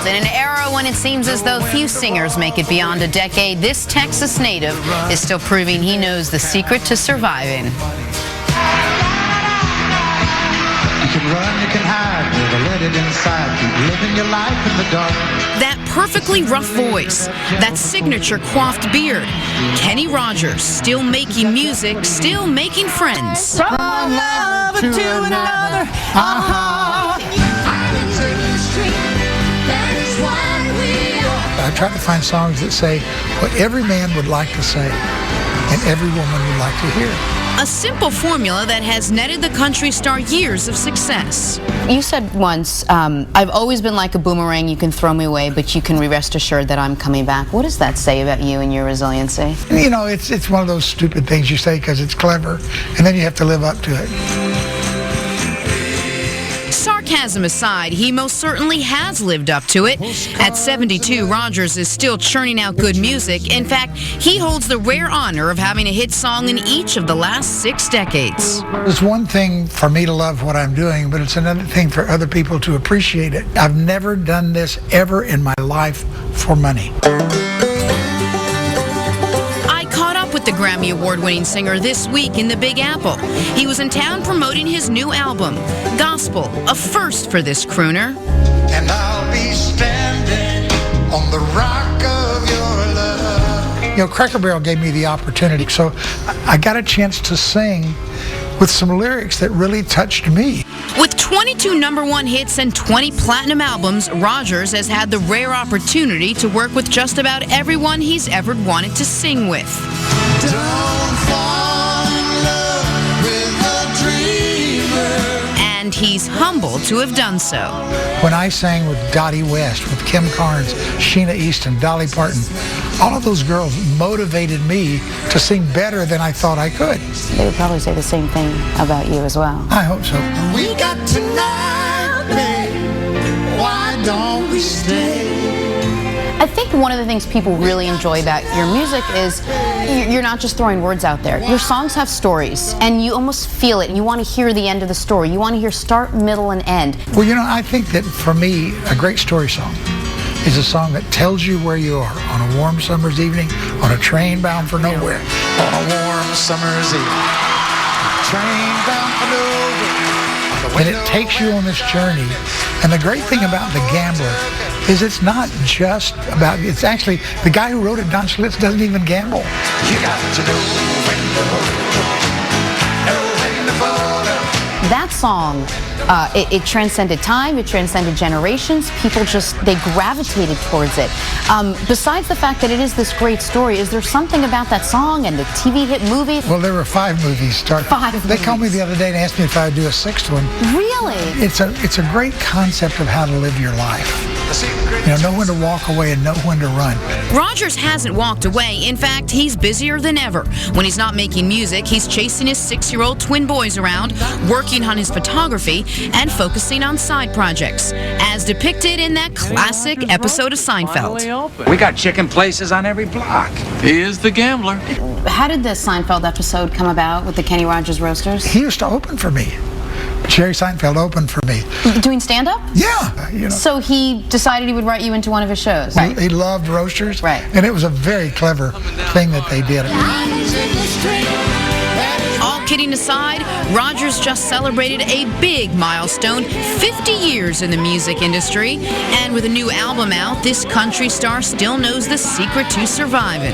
Seinfeld. In an era when it seems as though few singers make it beyond a decade, this Texas native is still proving he knows the secret to surviving. You can run, you can hide, never let it inside. Keep living your life in the dark. That perfectly rough voice, that signature coiffed beard. Kenny Rogers, still making music, still making friends. From one lover to another. I try to find songs that say what every man would like to say and every woman would like to hear. A simple formula that has netted the country star years of success. You said once, I've always been like a boomerang. You can throw me away, but you can rest assured that I'm coming back. What does that say about you and your resiliency? You know, it's one of those stupid things you say because it's clever, and then you have to live up to it. Sarcasm aside, he most certainly has lived up to it. At 72, Rogers is still churning out good music. In fact, he holds the rare honor of having a hit song in each of the last 6 decades. It's one thing for me to love what I'm doing, but it's another thing for other people to appreciate it. I've never done this ever in my life for money. With the Grammy Award-winning singer this week in the Big Apple. He was in town promoting his new album, Gospel, a first for this crooner. And I'll be standing on the rock of your love. You know, Cracker Barrel gave me the opportunity, so I got a chance to sing with some lyrics that really touched me. With 22 #1 hits and 20 platinum albums, Rogers has had the rare opportunity to work with just about everyone he's ever wanted to sing with. Don't fall in love with a dreamer. And he's humbled to have done so. When I sang with Dottie West, with Kim Carnes, Sheena Easton, Dolly Parton, all of those girls motivated me to sing better than I thought I could. They would probably say the same thing about you as well. I hope so. We got tonight, babe. Why don't we stay? I think one of the things people really enjoy about your music is you're not just throwing words out there. Your songs have stories, and you almost feel it, and you want to hear the end of the story. You want to hear start, middle, and end. Well, you know, I think that for me, a great story song is a song that tells you where you are on a warm summer's evening, on a train bound for nowhere. On a warm summer's evening, train bound for nowhere. And it takes you on this journey. And the great thing about The Gambler is it's not just about, it's actually, the guy who wrote it, Don Schlitz, doesn't even gamble. You got to know when to fall. That song, it transcended time, it transcended generations. People they gravitated towards it. Besides the fact that it is this great story, is there something about that song and the TV hit movie? Well, there were 5 movies started. 5 They called me the other day and asked me if I would do a 6th one. Really? It's a great concept of how to live your life. You know when to walk away and know when to run. Rogers hasn't walked away. In fact, he's busier than ever. When he's not making music, he's chasing his 6-year-old twin boys around, working on his photography, and focusing on side projects, as depicted in that classic episode of Seinfeld. We got chicken places on every block. He is the gambler. How did the Seinfeld episode come about with the Kenny Rogers Roasters? He used to open for me. Jerry Seinfeld opened for me. Doing stand-up? Yeah. You know. So he decided he would write you into one of his shows? Right. He loved Roasters. Right. And it was a very clever thing that they did. All kidding aside, Rogers just celebrated a big milestone, 50 years in the music industry. And with a new album out, this country star still knows the secret to surviving.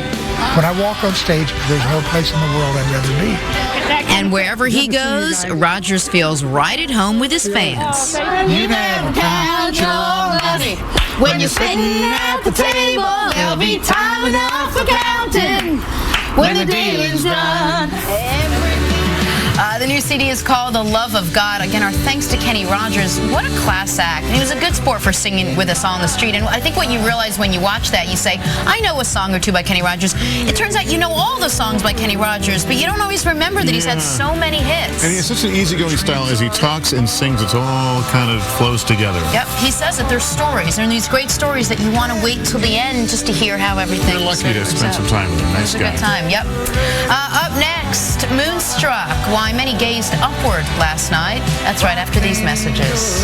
When I walk on stage, there's no place in the world I'd rather be. And wherever he goes, Rogers feels right at home with his fans. You never count your money. When you're sitting at the table, there'll be time enough for counting when the dealing's done. The new CD is called The Love of God. Again, our thanks to Kenny Rogers. What a class act. And he was a good sport for singing with us on the street. And I think what you realize when you watch that, you say, I know a song or two by Kenny Rogers. It turns out you know all the songs by Kenny Rogers, but you don't always remember that he's had so many hits. And he has such an easygoing style. As he talks and sings, it all kind of flows together. Yep. He says that there's stories. There are these great stories that you want to wait till the end just to hear how everything is. You're lucky to spend some time with him. Nice guy. It was a good time. Yep. Up next, Moonstruck. Why many gazed upward last night. That's right after these messages.